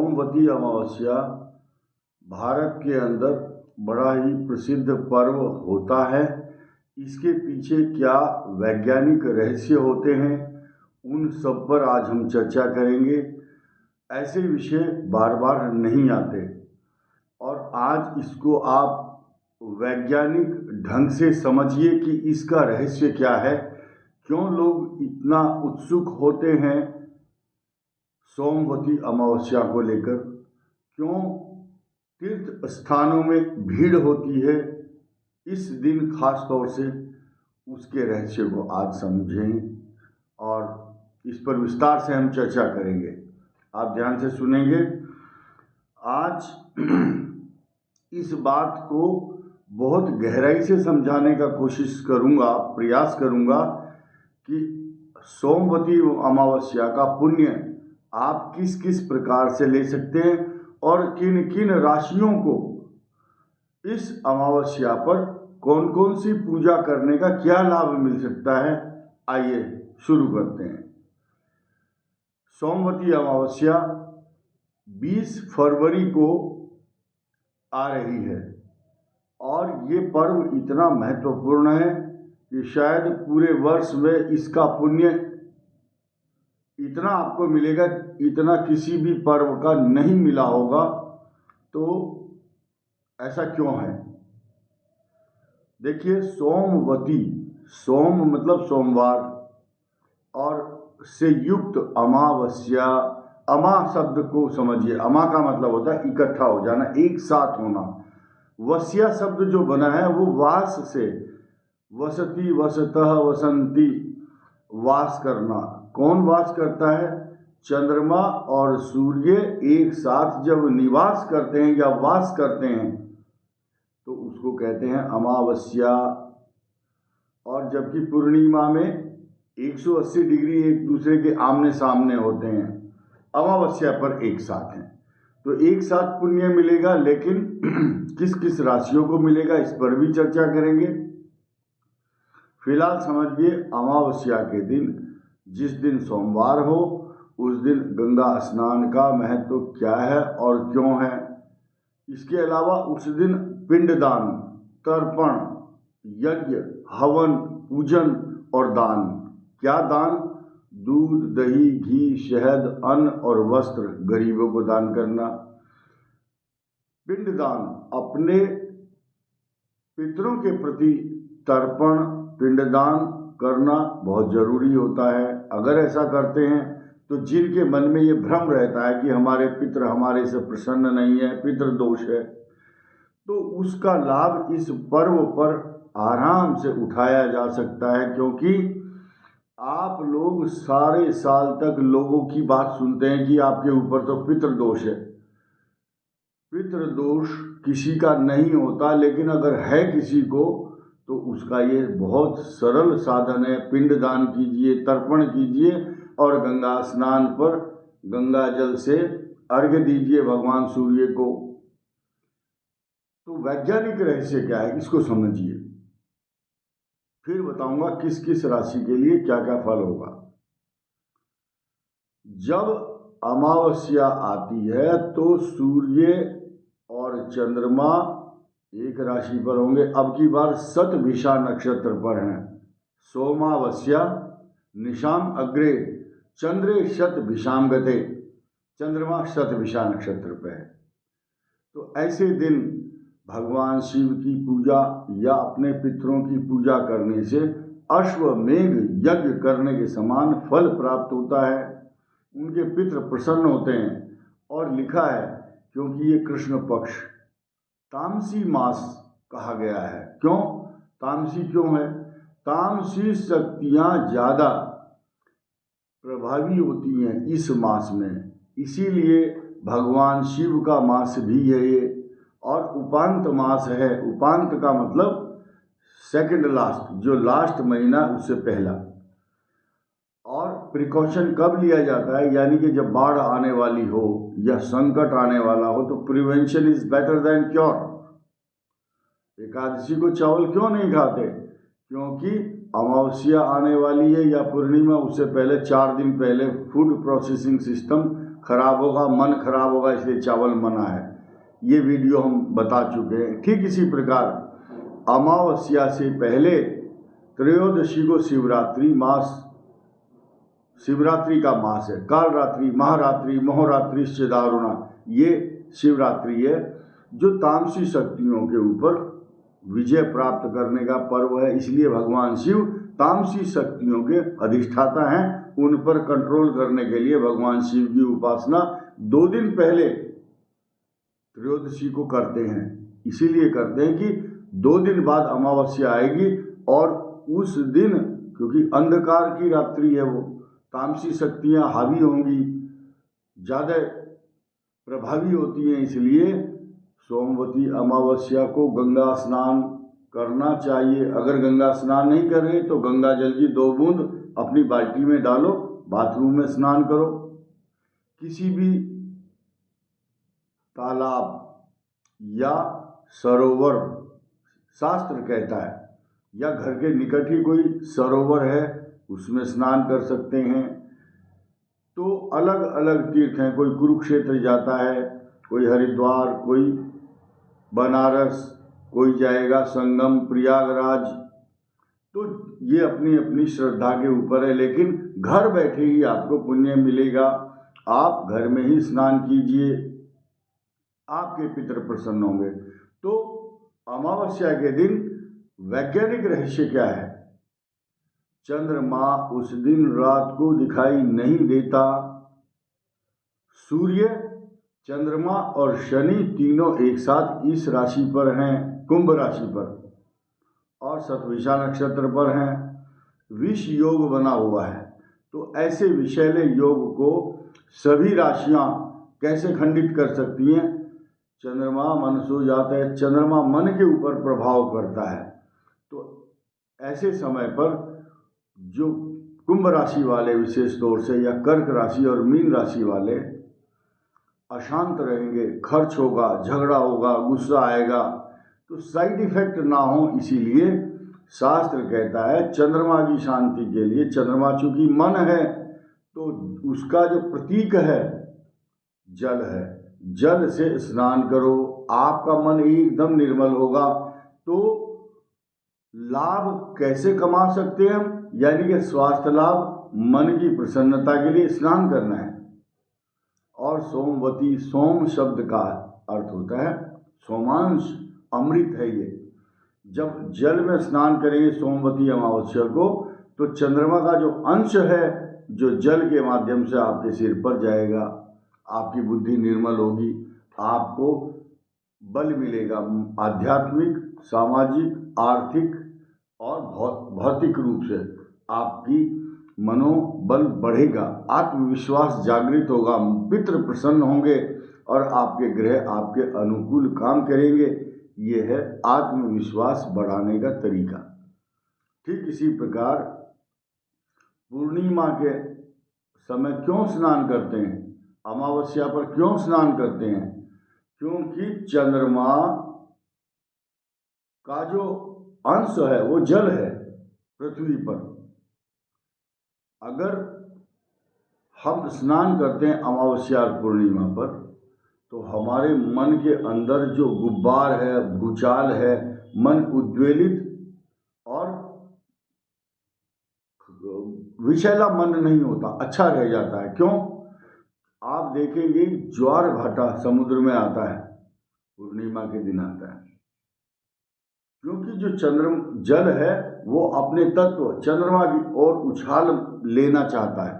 सोमवती अमावस्या भारत के अंदर बड़ा ही प्रसिद्ध पर्व होता है। इसके पीछे क्या वैज्ञानिक रहस्य होते हैं, उन सब पर आज हम चर्चा करेंगे। ऐसे विषय बार बार नहीं आते और आज इसको आप वैज्ञानिक ढंग से समझिए कि इसका रहस्य क्या है, क्यों लोग इतना उत्सुक होते हैं सोमवती अमावस्या को लेकर, क्यों तीर्थ स्थानों में भीड़ होती है इस दिन खास तौर से, उसके रहस्य को आज समझें और इस पर विस्तार से हम चर्चा करेंगे। आप ध्यान से सुनेंगे। आज इस बात को बहुत गहराई से समझाने का प्रयास करूंगा कि सोमवती अमावस्या का पुण्य आप किस किस प्रकार से ले सकते हैं और किन किन राशियों को इस अमावस्या पर कौन कौन सी पूजा करने का क्या लाभ मिल सकता है। आइए शुरू करते हैं। सोमवती अमावस्या 20 फरवरी को आ रही है और ये पर्व इतना महत्वपूर्ण है कि शायद पूरे वर्ष में इसका पुण्य इतना आपको मिलेगा, इतना किसी भी पर्व का नहीं मिला होगा। तो ऐसा क्यों है? देखिए, सोमवती, सोम मतलब सोमवार और से युक्त अमावस्या। अमा शब्द को समझिए। अमा का मतलब होता है इकट्ठा हो जाना, एक साथ होना। वस्या शब्द जो बना है वो वास से, वसती, वसतः, वसंती, वास करना। कौन वास करता है? चंद्रमा और सूर्य एक साथ जब निवास करते हैं या वास करते हैं तो उसको कहते हैं अमावस्या। और जबकि पूर्णिमा में 180 डिग्री एक दूसरे के आमने सामने होते हैं, अमावस्या पर एक साथ हैं, तो एक साथ पुण्य मिलेगा। लेकिन किस किस राशियों को मिलेगा इस पर भी चर्चा करेंगे। फिलहाल समझिए, अमावस्या के दिन, जिस दिन सोमवार हो, उस दिन गंगा स्नान का महत्व क्या है और क्यों है। इसके अलावा उस दिन पिंडदान, तर्पण, यज्ञ, हवन, पूजन और दान। क्या दान? दूध, दही, घी, शहद, अन्न और वस्त्र गरीबों को दान करना। पिंडदान, अपने पितरों के प्रति तर्पण, पिंडदान करना बहुत जरूरी होता है। अगर ऐसा करते हैं तो जिनके मन में ये भ्रम रहता है कि हमारे पितर हमारे से प्रसन्न नहीं है, पितृ दोष है, तो उसका लाभ इस पर्व पर आराम से उठाया जा सकता है। क्योंकि आप लोग सारे साल तक लोगों की बात सुनते हैं कि आपके ऊपर तो पितृ दोष है। पितृ दोष किसी का नहीं होता, लेकिन अगर है किसी को तो उसका ये बहुत सरल साधन है। पिंडदान कीजिए, तर्पण कीजिए और गंगा स्नान पर गंगा जल से अर्घ्य दीजिए भगवान सूर्य को। तो वैज्ञानिक रहस्य क्या है, इसको समझिए, फिर बताऊंगा किस किस राशि के लिए क्या क्या फल होगा। जब अमावस्या आती है तो सूर्य और चंद्रमा एक राशि पर होंगे। अब की बार शतभिषा नक्षत्र पर हैं। सोमावस्या निशाम अग्रे चंद्रे शतभिषाम गते, चंद्रमा शतभिषा नक्षत्र पर है। तो ऐसे दिन भगवान शिव की पूजा या अपने पितरों की पूजा करने से अश्वमेघ यज्ञ करने के समान फल प्राप्त होता है। उनके पितृ प्रसन्न होते हैं। और लिखा है, क्योंकि ये कृष्ण पक्ष तामसी मास कहा गया है। क्यों तामसी क्यों है? तामसी शक्तियां ज़्यादा प्रभावी होती हैं इस मास में, इसीलिए भगवान शिव का मास भी है ये। और उपांत मास है। उपांत का मतलब सेकंड लास्ट, जो लास्ट महीना उससे पहला। और प्रिकॉशन कब लिया जाता है? यानी कि जब बाढ़ आने वाली हो या संकट आने वाला हो तो prevention is better than cure. Ekadashi को चावल क्यों नहीं खाते? क्योंकि अमावस्या आने वाली है या पूर्णिमा, उससे पहले 4 दिन पहले फूड प्रोसेसिंग सिस्टम खराब होगा, मन खराब होगा, इसलिए चावल मना है। ये वीडियो हम बता चुके हैं। ठीक इसी प्रकार अमावस्या से पहले त्रयोदशी को शिवरात्रि का मास है। काल रात्रि, महारात्रि, मोहरात्रि दारुणा, ये शिवरात्रि है जो तामसी शक्तियों के ऊपर विजय प्राप्त करने का पर्व है। इसलिए भगवान शिव तामसी शक्तियों के अधिष्ठाता हैं। उन पर कंट्रोल करने के लिए भगवान शिव की उपासना 2 दिन पहले त्रयोदशी को करते हैं। इसीलिए करते हैं कि 2 दिन बाद अमावस्या आएगी और उस दिन, क्योंकि अंधकार की रात्रि है, वो तामसी शक्तियाँ हावी होंगी, ज़्यादा प्रभावी होती हैं। इसलिए सोमवती अमावस्या को गंगा स्नान करना चाहिए। अगर गंगा स्नान नहीं कर रहे तो गंगा जल की 2 बूंद अपनी बाल्टी में डालो, बाथरूम में स्नान करो। किसी भी तालाब या सरोवर, शास्त्र कहता है, या घर के निकट ही कोई सरोवर है उसमें स्नान कर सकते हैं। तो अलग अलग तीर्थ हैं, कोई कुरुक्षेत्र जाता है, कोई हरिद्वार, कोई बनारस, कोई जाएगा संगम, प्रयागराज। तो ये अपनी अपनी श्रद्धा के ऊपर है, लेकिन घर बैठे ही आपको पुण्य मिलेगा। आप घर में ही स्नान कीजिए, आपके पितर प्रसन्न होंगे। तो अमावस्या के दिन वैज्ञानिक रहस्य क्या है? चंद्रमा उस दिन रात को दिखाई नहीं देता। सूर्य, चंद्रमा और शनि तीनों एक साथ इस राशि पर हैं, कुंभ राशि पर, और शतभिषा नक्षत्र पर हैं। विष योग बना हुआ है। तो ऐसे विषैले योग को सभी राशियां कैसे खंडित कर सकती हैं? चंद्रमा मन सो जाता है, चंद्रमा मन के ऊपर प्रभाव करता है। तो ऐसे समय पर जो कुंभ राशि वाले विशेष तौर से, या कर्क राशि और मीन राशि वाले अशांत रहेंगे, खर्च होगा, झगड़ा होगा, गुस्सा आएगा। तो साइड इफेक्ट ना हो, इसीलिए शास्त्र कहता है चंद्रमा की शांति के लिए, चंद्रमा चूंकि मन है तो उसका जो प्रतीक है जल है, जल से स्नान करो, आपका मन एकदम निर्मल होगा। तो लाभ कैसे कमा सकते हैं हम? यानी कि स्वास्थ्य लाभ, मन की प्रसन्नता के लिए स्नान करना है। और सोमवती, सोम शब्द का अर्थ होता है सोमांश, अमृत है ये। जब जल में स्नान करेंगे सोमवती अमावस्या को, तो चंद्रमा का जो अंश है जो जल के माध्यम से आपके सिर पर जाएगा, आपकी बुद्धि निर्मल होगी, आपको बल मिलेगा, आध्यात्मिक, सामाजिक, आर्थिक और भौतिक रूप से आपकी मनोबल बढ़ेगा, आत्मविश्वास जागृत होगा, पितृ प्रसन्न होंगे और आपके ग्रह आपके अनुकूल काम करेंगे। ये है आत्मविश्वास बढ़ाने का तरीका। ठीक इसी प्रकार पूर्णिमा के समय क्यों स्नान करते हैं? अमावस्या पर क्यों स्नान करते हैं? क्योंकि चंद्रमा का जो अंश है वो जल है पृथ्वी पर। अगर हम स्नान करते हैं अमावस्या और पूर्णिमा पर, तो हमारे मन के अंदर जो गुब्बार है, भूचाल है, मन उद्वेलित और विषैला मन नहीं होता, अच्छा रह जाता है। क्यों? आप देखेंगे ज्वार भाटा समुद्र में आता है, पूर्णिमा के दिन आता है, क्योंकि जो जल है वो अपने तत्व चंद्रमा की ओर उछाल लेना चाहता है।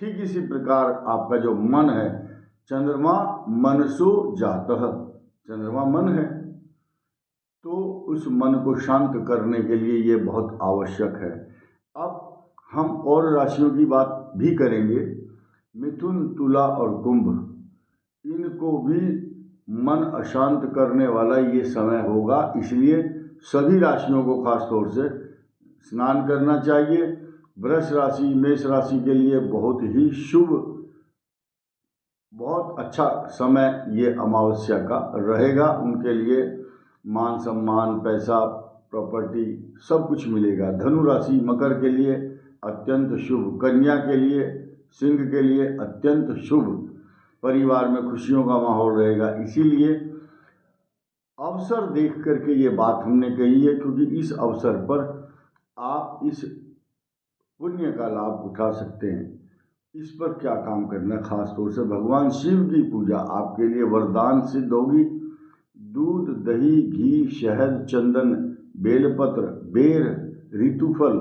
ठीक इसी प्रकार आपका जो मन है, चंद्रमा मनसो जातः, चंद्रमा मन है, तो उस मन को शांत करने के लिए ये बहुत आवश्यक है। अब हम और राशियों की बात भी करेंगे। मिथुन, तुला और कुंभ, इनको भी मन अशांत करने वाला ये समय होगा, इसलिए सभी राशियों को खास तौर से स्नान करना चाहिए। वृष राशि, मेष राशि के लिए बहुत ही शुभ, बहुत अच्छा समय ये अमावस्या का रहेगा। उनके लिए मान सम्मान, पैसा, प्रॉपर्टी सब कुछ मिलेगा। धनु राशि, मकर के लिए अत्यंत शुभ, कन्या के लिए, सिंह के लिए अत्यंत शुभ। परिवार में खुशियों का माहौल रहेगा। इसीलिए अवसर देख करके ये बात हमने कही है, क्योंकि इस अवसर पर आप इस पुण्य का लाभ उठा सकते हैं। इस पर क्या काम करना है, खास तौर से भगवान शिव की पूजा आपके लिए वरदान सिद्ध होगी। दूध, दही, घी, शहद, चंदन, बेलपत्र, बेर, ऋतुफल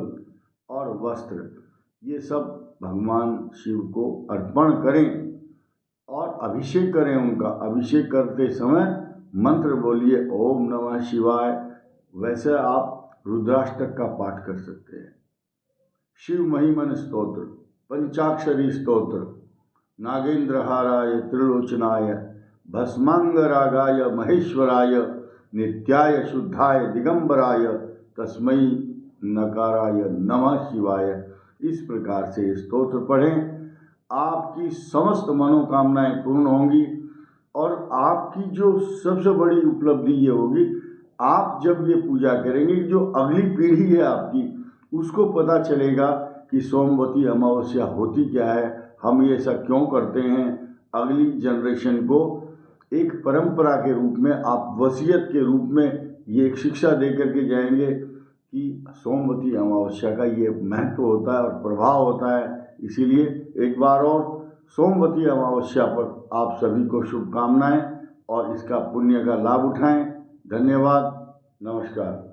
और वस्त्र, ये सब भगवान शिव को अर्पण करें और अभिषेक करें। उनका अभिषेक करते समय मंत्र बोलिए ओम नमः शिवाय। वैसे आप रुद्राष्टक का पाठ कर सकते हैं, शिव महिमन स्तोत्र, पंचाक्षरी स्तोत्र, नागेंद्रहाराय त्रिलोचनाय भस्मांगरागाय महेश्वराय नित्याय शुद्धाय दिगंबराय तस्मै नकाराय नमः शिवाय, इस प्रकार से स्तोत्र पढ़ें। आपकी समस्त मनोकामनाएं पूर्ण होंगी और आपकी जो सबसे बड़ी उपलब्धि ये होगी, आप जब ये पूजा करेंगे, जो अगली पीढ़ी है आपकी, उसको पता चलेगा कि सोमवती अमावस्या होती क्या है, हम ये सब क्यों करते हैं। अगली जनरेशन को एक परंपरा के रूप में, आप वसीयत के रूप में ये एक शिक्षा दे करके जाएंगे कि सोमवती अमावस्या का ये महत्व होता है और प्रभाव होता है। इसीलिए एक बार और सोमवती अमावस्या पर आप सभी को शुभकामनाएं और इसका पुण्य का लाभ उठाएं। धन्यवाद, नमस्कार।